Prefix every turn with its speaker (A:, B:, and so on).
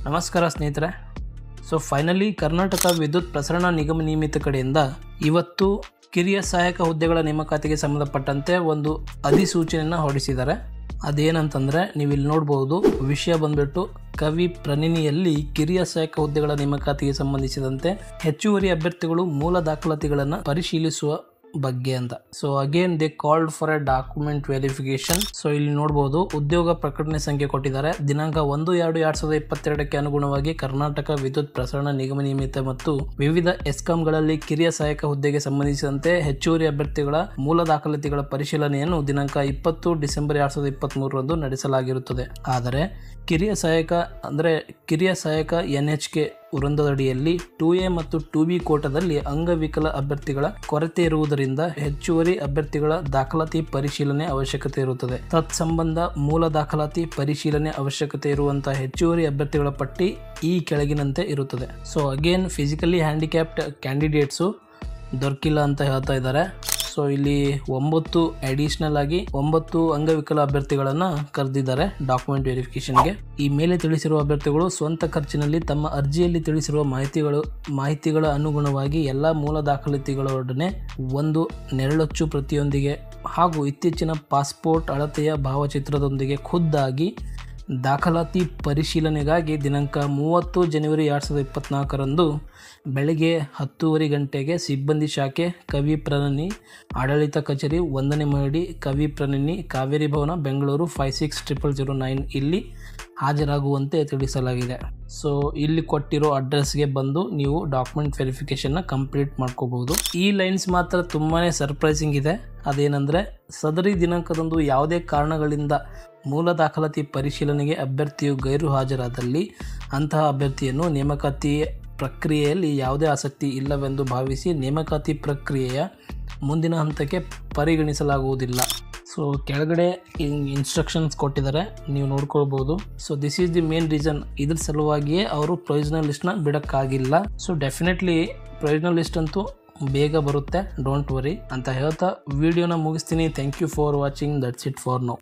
A: ನಮಸ್ಕಾರ ಸ್ನೇಹಿತರೆ. ಫೈನಲಿ ಕರ್ನಾಟಕ ವಿದ್ಯುತ್ ಪ್ರಸರಣ ನಿಗಮ ನಿಯಮಿತ ಕಡೆಯಿಂದ ಇವತ್ತು ಕಿರಿಯ ಸಹಾಯಕ ಹುದ್ದೆಗಳ ನೇಮಕಾತಿಗೆ ಸಂಬಂಧಪಟ್ಟಂತೆ ಒಂದು ಅಧಿಸೂಚನೆಯನ್ನು ಹೊರಡಿಸಿದ್ದಾರೆ. ಅದೇನಂತಂದರೆ ನೀವು ಇಲ್ಲಿ ನೋಡ್ಬೋದು, ವಿಷಯ ಬಂದ್ಬಿಟ್ಟು ಕವಿ ಪ್ರಣಿನಿಯಲ್ಲಿ ಕಿರಿಯ ಸಹಾಯಕ ಹುದ್ದೆಗಳ ನೇಮಕಾತಿಗೆ ಸಂಬಂಧಿಸಿದಂತೆ ಹೆಚ್ಚುವರಿ ಅಭ್ಯರ್ಥಿಗಳು ಮೂಲ ದಾಖಲಾತಿಗಳನ್ನು ಪರಿಶೀಲಿಸುವ ಬಗ್ಗೆ ಅಂತ. Again they called for A document verification. ಇಲ್ಲಿ ನೋಡಬಹುದು ಉದ್ಯೋಗ ಪ್ರಕಟಣೆ ಸಂಖ್ಯೆ ಕೊಟ್ಟಿದ್ದಾರೆ. ದಿನಾಂಕ 1/2/2022ಕ್ಕೆ ಅನುಗುಣವಾಗಿ ಕರ್ನಾಟಕ ವಿದ್ಯುತ್ ಪ್ರಸರಣ ನಿಗಮ ನಿಯಮಿತ ಮತ್ತು ವಿವಿಧ ಎಸ್ಕಾಂಗಳಲ್ಲಿ ಕಿರಿಯ ಸಹಾಯಕ ಹುದ್ದೆಗೆ ಸಂಬಂಧಿಸಿದಂತೆ ಹೆಚ್ಚುವರಿ ಅಭ್ಯರ್ಥಿಗಳ ಮೂಲ ದಾಖಲಾತಿಗಳ ಪರಿಶೀಲನೆಯನ್ನು ದಿನಾಂಕ 20 ಡಿಸೆಂಬರ್ 2023ರಂದು ನಡೆಸಲಾಗಿರುತ್ತದೆ. ಆದರೆ ಕಿರಿಯ ಸಹಾಯಕ NHK ವೃಂದದಡಿಯಲ್ಲಿ 2A ಮತ್ತು 2B ಕೋಟಾದಲ್ಲಿ ಅಂಗವಿಕಲ ಅಭ್ಯರ್ಥಿಗಳ ಕೊರತೆ ಇರುವುದರಿಂದ ಹೆಚ್ಚುವರಿ ಅಭ್ಯರ್ಥಿಗಳ ದಾಖಲಾತಿ ಪರಿಶೀಲನೆ ಅವಶ್ಯಕತೆ ಇರುತ್ತದೆ. ತತ್ಸಂಬಂಧ ಮೂಲ ದಾಖಲಾತಿ ಪರಿಶೀಲನೆ ಅವಶ್ಯಕತೆ ಇರುವಂತಹ ಹೆಚ್ಚುವರಿ ಅಭ್ಯರ್ಥಿಗಳ ಪಟ್ಟಿ ಈ ಕೆಳಗಿನಂತೆ ಇರುತ್ತದೆ. ಅಗೇನ್ ಫಿಸಿಕಲಿ ಹ್ಯಾಂಡಿಕ್ಯಾಪ್ಡ್ ಕ್ಯಾಂಡಿಡೇಟ್ಸು ದೊರಕಿಲ್ಲ ಅಂತ ಹೇಳ್ತಾ ಇದ್ದಾರೆ. ಇಲ್ಲಿ 9 ಅಡಿಷನಲ್ ಆಗಿ 9 ಅಂಗವಿಕಲ ಅಭ್ಯರ್ಥಿಗಳನ್ನ ಕರೆದಿದ್ದಾರೆ ಡಾಕ್ಯುಮೆಂಟ್ ವೆರಿಫಿಕೇಶನ್ಗೆ. ಈ ಮೇಲೆ ತಿಳಿಸಿರುವ ಅಭ್ಯರ್ಥಿಗಳು ಸ್ವಂತ ಖರ್ಚಿನಲ್ಲಿ ತಮ್ಮ ಅರ್ಜಿಯಲ್ಲಿ ತಿಳಿಸಿರುವ ಮಾಹಿತಿಗಳ ಅನುಗುಣವಾಗಿ ಎಲ್ಲ ಮೂಲ ದಾಖಲಾತಿಗಳೊಡನೆ ಒಂದು ನೆರಳಚ್ಚು ಪ್ರತಿಯೊಂದಿಗೆ ಹಾಗೂ ಇತ್ತೀಚಿನ ಪಾಸ್ಪೋರ್ಟ್ ಅಳತೆಯ ಭಾವಚಿತ್ರದೊಂದಿಗೆ ಖುದ್ದಾಗಿ ದಾಖಲಾತಿ ಪರಿಶೀಲನೆಗಾಗಿ ದಿನಾಂಕ 30 ಜನವರಿ 2024ರಂದು ಬೆಳಗ್ಗೆ 10:30 ಗಂಟೆಗೆ ಸಿಬ್ಬಂದಿ ಶಾಖೆ ಕವಿ ಪ್ರಣಿನಿ ಆಡಳಿತ ಕಚೇರಿ 1ನೇ ಮಹಡಿ ಕವಿ ಪ್ರಣಿನಿ ಕಾವೇರಿ ಭವನ ಬೆಂಗಳೂರು 560009 ಇಲ್ಲಿ ಹಾಜರಾಗುವಂತೆ ತಿಳಿಸಲಾಗಿದೆ. ಇಲ್ಲಿ ಕೊಟ್ಟಿರೋ ಅಡ್ರೆಸ್ಗೆ ಬಂದು ನೀವು ಡಾಕ್ಯುಮೆಂಟ್ ವೆರಿಫಿಕೇಶನ್ನ ಕಂಪ್ಲೀಟ್ ಮಾಡ್ಕೋಬಹುದು. ಈ ಲೈನ್ಸ್ ಮಾತ್ರ ತುಂಬಾ ಸರ್ಪ್ರೈಸಿಂಗ್ ಇದೆ. ಅದೇನೆಂದರೆ ಸದರಿ ದಿನಾಂಕದಂದು ಯಾವುದೇ ಕಾರಣಗಳಿಂದ ಮೂಲ ದಾಖಲಾತಿ ಪರಿಶೀಲನೆಗೆ ಅಭ್ಯರ್ಥಿಯು ಗೈರು ಹಾಜರಾದಲ್ಲಿ ಅಂತಹ ಅಭ್ಯರ್ಥಿಯನ್ನು ನೇಮಕಾತಿ ಪ್ರಕ್ರಿಯೆಯಲ್ಲಿ ಯಾವುದೇ ಆಸಕ್ತಿ ಇಲ್ಲವೆಂದು ಭಾವಿಸಿ ನೇಮಕಾತಿ ಪ್ರಕ್ರಿಯೆಯ ಮುಂದಿನ ಹಂತಕ್ಕೆ ಪರಿಗಣಿಸಲಾಗುವುದಿಲ್ಲ. ಕೆಳಗಡೆ ಇನ್ಸ್ಟ್ರಕ್ಷನ್ಸ್ ಕೊಟ್ಟಿದ್ದಾರೆ, ನೀವು ನೋಡ್ಕೊಳ್ಬೋದು. This is the main reason. ಇದ್ರ ಸಲುವಾಗಿಯೇ ಅವರು ಪ್ರೊವಿಷನಲ್ ಲಿಸ್ಟ್ನ ಬಿಡೋಕ್ಕಾಗಿಲ್ಲ. ಡೆಫಿನೆಟ್ಲಿ ಪ್ರೊವಿಷನಲ್ ಲಿಸ್ಟ್ ಅಂತೂ ಬೇಗ ಬರುತ್ತೆ, ಡೋಂಟ್ ವರಿ ಅಂತ ಹೇಳ್ತಾ ವಿಡಿಯೋನ ಮುಗಿಸ್ತೀನಿ. Thank you for watching. That's it for now.